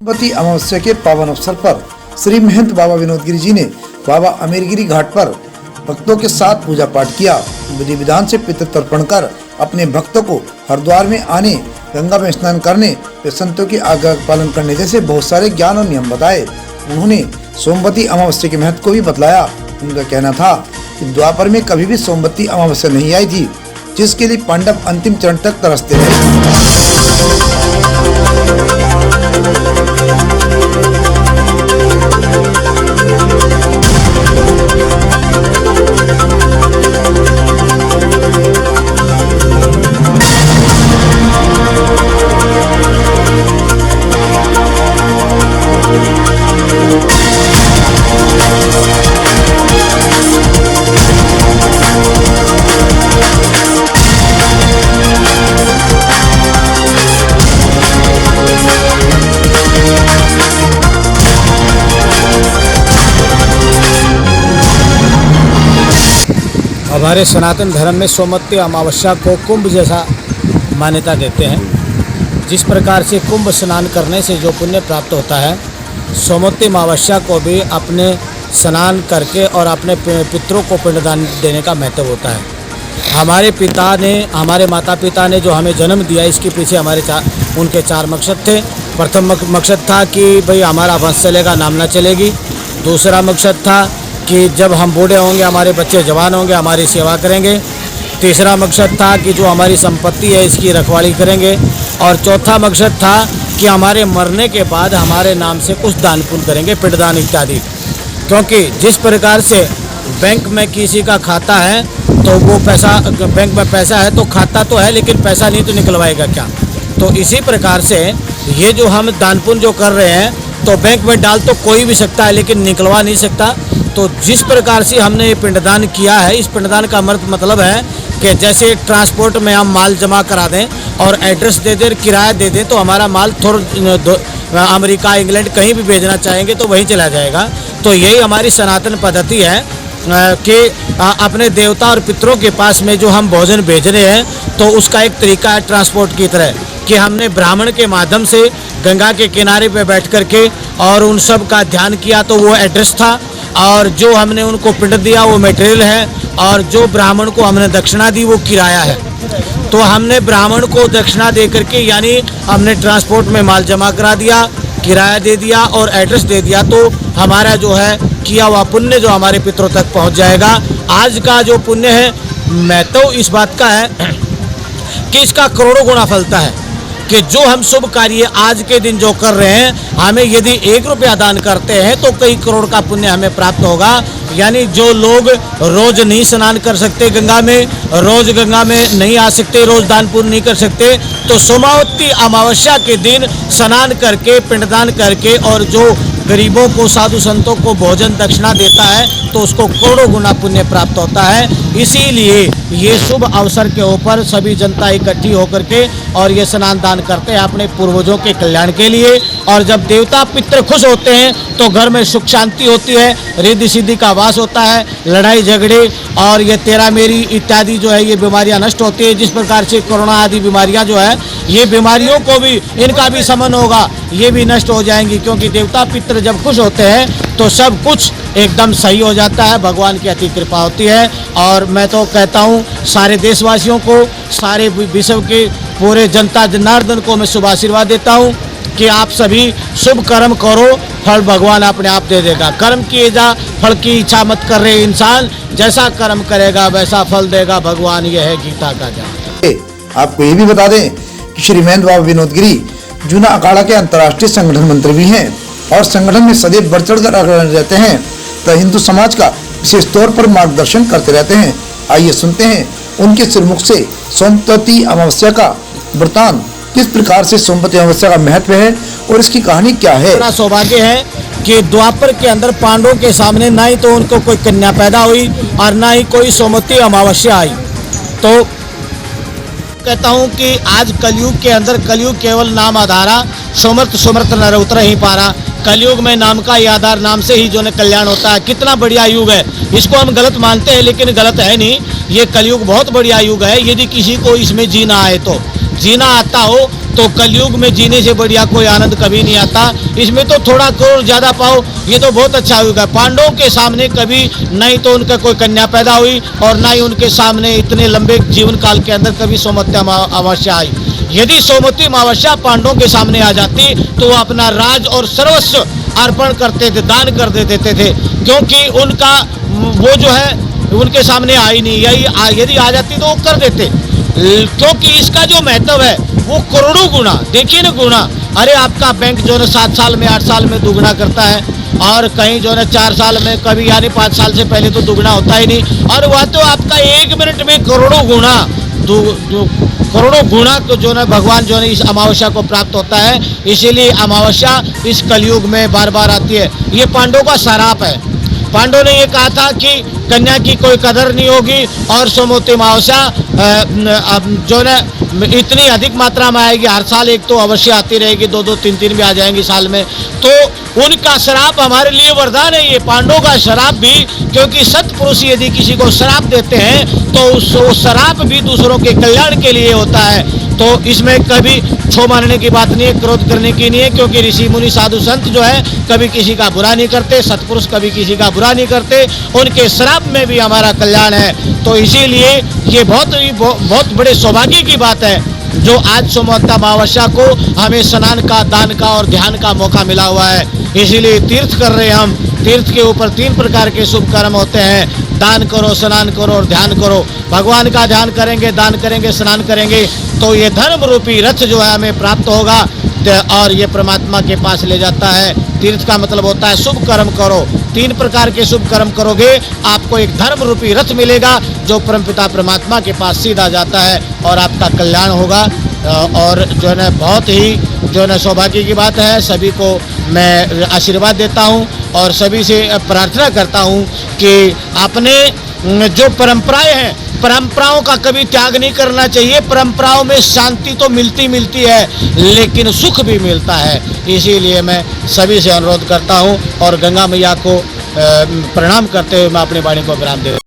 सोमवती अमावस्या के पावन अवसर पर श्री महंत बाबा विनोदगिरी जी ने बाबा अमीरगिरी घाट पर भक्तों के साथ पूजा पाठ किया। विधि विधान से पितृ तर्पण कर अपने भक्तों को हरिद्वार में आने, गंगा में स्नान करने व संतों की आज्ञा का पालन करने जैसे बहुत सारे ज्ञान और नियम बताए। उन्होंने सोमवती अमावस्या के महत्व को भी बतलाया। उनका कहना था कि द्वापर में कभी भी सोमवती अमावस्या नहीं आई थी, जिसके लिए पांडव अंतिम चरण तक तरसते रहे। हमारे सनातन धर्म में सोमवती अमावस्या को कुंभ जैसा मान्यता देते हैं। जिस प्रकार से कुंभ स्नान करने से जो पुण्य प्राप्त होता है, सोमवती अमावस्या को भी अपने स्नान करके और अपने पितरों को पिंडदान देने का महत्व होता है। हमारे माता पिता ने जो हमें जन्म दिया, इसके पीछे उनके चार मकसद थे। प्रथम मकसद था कि भाई हमारा वंश चलेगा, नाम न चलेगी। दूसरा मकसद था कि जब हम बूढ़े होंगे, हमारे बच्चे जवान होंगे, हमारी सेवा करेंगे। तीसरा मकसद था कि जो हमारी संपत्ति है इसकी रखवाली करेंगे। और चौथा मकसद था कि हमारे मरने के बाद हमारे नाम से कुछ दान पुण्य करेंगे, पिंडदान इत्यादि। क्योंकि जिस प्रकार से बैंक में किसी का खाता है तो वो पैसा, बैंक में पैसा है तो खाता तो है, लेकिन पैसा नहीं तो निकलवाएगा क्या। तो इसी प्रकार से ये जो हम दान पुण्य जो कर रहे हैं, तो बैंक में डाल तो कोई भी सकता है, लेकिन निकलवा नहीं सकता। तो जिस प्रकार से हमने ये पिंडदान किया है, इस पिंडदान का मतलब है कि जैसे ट्रांसपोर्ट में हम माल जमा करा दें और एड्रेस दे दें, किराया दे दें, तो हमारा माल अमेरिका, इंग्लैंड कहीं भी भेजना चाहेंगे तो वहीं चला जाएगा। तो यही हमारी सनातन पद्धति है कि अपने देवता और पितरों के पास में जो हम भोजन भेज रहे हैं, तो उसका एक तरीका है ट्रांसपोर्ट की तरह कि हमने ब्राह्मण के माध्यम से गंगा के किनारे पे बैठ करके और उन सब का ध्यान किया, तो वो एड्रेस था। और जो हमने उनको पिंड दिया वो मटेरियल है, और जो ब्राह्मण को हमने दक्षिणा दी वो किराया है। तो हमने ब्राह्मण को दक्षिणा दे करके, यानी हमने ट्रांसपोर्ट में माल जमा करा दिया, किराया दे दिया और एड्रेस दे दिया, तो हमारा जो है किया हुआ पुण्य जो हमारे पितरों तक पहुंच जाएगा। आज का जो पुण्य है, मैं तो इस बात का है कि इसका करोड़ों गुना फलता है कि जो हम शुभ कार्य आज के दिन जो कर रहे हैं, हमें यदि 1 रुपया दान करते हैं तो कई करोड़ का पुण्य हमें प्राप्त होगा। यानी जो लोग रोज नहीं स्नान कर सकते गंगा में, रोज गंगा में नहीं आ सकते, रोज दान पुण्य नहीं कर सकते, तो सोमवती अमावस्या के दिन स्नान करके, पिंडदान करके और जो गरीबों को, साधु संतों को भोजन दक्षिणा देता है, तो उसको करोड़ों गुना पुण्य प्राप्त होता है। इसीलिए ये शुभ अवसर के ऊपर सभी जनता इकट्ठी होकर के और ये स्नान दान करते हैं अपने पूर्वजों के कल्याण के लिए। और जब देवता पितृ खुश होते हैं तो घर में सुख शांति होती है, रिद्धि सिद्धि का वास होता है, लड़ाई झगड़े और ये तेरा मेरी इत्यादि जो है ये बीमारियां नष्ट होती है। जिस प्रकार से कोरोना आदि बीमारियां जो है, ये बीमारियों को भी, इनका भी शमन होगा, ये भी नष्ट हो जाएंगी। क्योंकि देवता पितृ जब खुश होते हैं तो सब कुछ एकदम सही हो जाता है, भगवान की अति कृपा होती है। और मैं तो कहता हूँ सारे देशवासियों को, सारे विश्व के पूरे जनता जनार्दन को मैं शुभ आशीर्वाद देता हूँ कि आप सभी शुभ कर्म करो, फल भगवान अपने आप दे देगा। कर्म किए जा, फल की इच्छा मत कर रहे इंसान, जैसा कर्म करेगा वैसा फल देगा भगवान, यह है गीता का ज्ञान। आपको ये भी बता दें कि श्री महंत बाबा विनोदगिरी जूना अखाड़ा के अंतर्राष्ट्रीय संगठन मंत्री भी हैं और संगठन में सदैव बढ़ चढ़ कर अग्रणी रहते हैं, तो हिंदू समाज का विशेष तौर पर मार्गदर्शन करते रहते हैं। आइए सुनते हैं उनके सिरमुख से सोमवती अमावस्या का वृतांत, किस प्रकार से सोमवती अमावस्या का महत्व है और इसकी कहानी क्या है। बड़ा सौभाग्य है कि द्वापर के अंदर पांडवों के सामने ना ही तो उनको कोई कन्या पैदा हुई और ना ही कोई सोमवती अमावस्या आई। तो कहता हूँ कि आज कलयुग के अंदर, कलयुग केवल नाम आधारा, सोमर्थ नर उतर ही पारा। कलयुग में नाम का ही आधार, नाम से ही जो है कल्याण होता है। कितना बढ़िया युग है, इसको हम गलत मानते हैं लेकिन गलत है नहीं। ये कलयुग बहुत बढ़िया युग है। यदि किसी को इसमें जीना आए तो, जीना आता हो तो कलयुग में जीने से बढ़िया कोई आनंद कभी नहीं आता। इसमें तो थोड़ा करोड़ ज्यादा पाओ, ये तो बहुत अच्छा होगा। पांडवों के सामने कभी नहीं तो उनका कोई कन्या पैदा हुई और ना ही उनके सामने इतने लंबे जीवन काल के अंदर कभी सोमवती अमावस्या आई। यदि सोमवती अमावस्या पांडवों के सामने आ जाती तो वो अपना राज और सर्वस्व अर्पण करते थे, दान कर देते थे, क्योंकि उनका वो जो है उनके सामने आई नहीं, यदि आ जाती तो वो कर देते, क्योंकि इसका जो महत्व है वो करोड़ों गुना, देखिए ना गुना। अरे आपका बैंक जो है 7 साल में 8 साल में दुगना करता है, और कहीं जो है 4 साल में, कभी यानी 5 साल से पहले तो दुगना होता ही नहीं, और वह तो आपका 1 मिनट में करोड़ों गुना करोड़ों गुना को जो है भगवान जो है इस अमावस्या को प्राप्त होता है। इसीलिए अमावस्या इस कलयुग में बार बार आती है। ये पांडवों का श्राप है। पांडवों ने ये कहा था कि कन्या की कोई कदर नहीं होगी और सोमवती अमावस्या जो है इतनी अधिक मात्रा में आएगी, हर साल एक तो अवश्य आती रहेगी, 2-2, 3-3 भी आ जाएंगी साल में। तो उनका श्राप हमारे लिए वरदान है, ये पांडवों का श्राप भी, क्योंकि सत्पुरुष यदि किसी को श्राप देते हैं तो उस श्राप भी दूसरों के कल्याण के लिए होता है। तो इसमें कभी छो मारने की बात नहीं है, क्रोध करने की नहीं है, क्योंकि ऋषि मुनि साधु संत जो है कभी किसी का बुरा नहीं करते, सत्पुरुष कभी किसी का बुरा नहीं करते, उनके श्राप में भी हमारा कल्याण है। तो इसीलिए ये बहुत बड़े सौभाग्य की बात है जो आज सोमवती अमावस्या को हमें स्नान का, दान का और ध्यान का मौका मिला हुआ है। इसीलिए तीर्थ कर रहे हैं हम। तीर्थ के ऊपर 3 प्रकार के शुभ कर्म होते हैं, दान करो, स्नान करो और ध्यान करो। भगवान का ध्यान करेंगे, दान करेंगे, स्नान करेंगे तो ये धर्म रूपी रथ जो है हमें प्राप्त होगा और ये परमात्मा के पास ले जाता है। तीर्थ का मतलब होता है शुभ कर्म करो। 3 प्रकार के शुभ कर्म करोगे, आपको एक धर्म रूपी रथ मिलेगा जो परमपिता परमात्मा के पास सीधा जाता है और आपका कल्याण होगा। और जो है ना बहुत ही जो है ना सौभाग्य की बात है। सभी को मैं आशीर्वाद देता हूँ और सभी से प्रार्थना करता हूँ कि अपने जो परंपराएं हैं, परंपराओं का कभी त्याग नहीं करना चाहिए। परंपराओं में शांति तो मिलती है, लेकिन सुख भी मिलता है। इसीलिए मैं सभी से अनुरोध करता हूँ और गंगा मैया को प्रणाम करते हुए मैं अपनी वाणी को विराम दे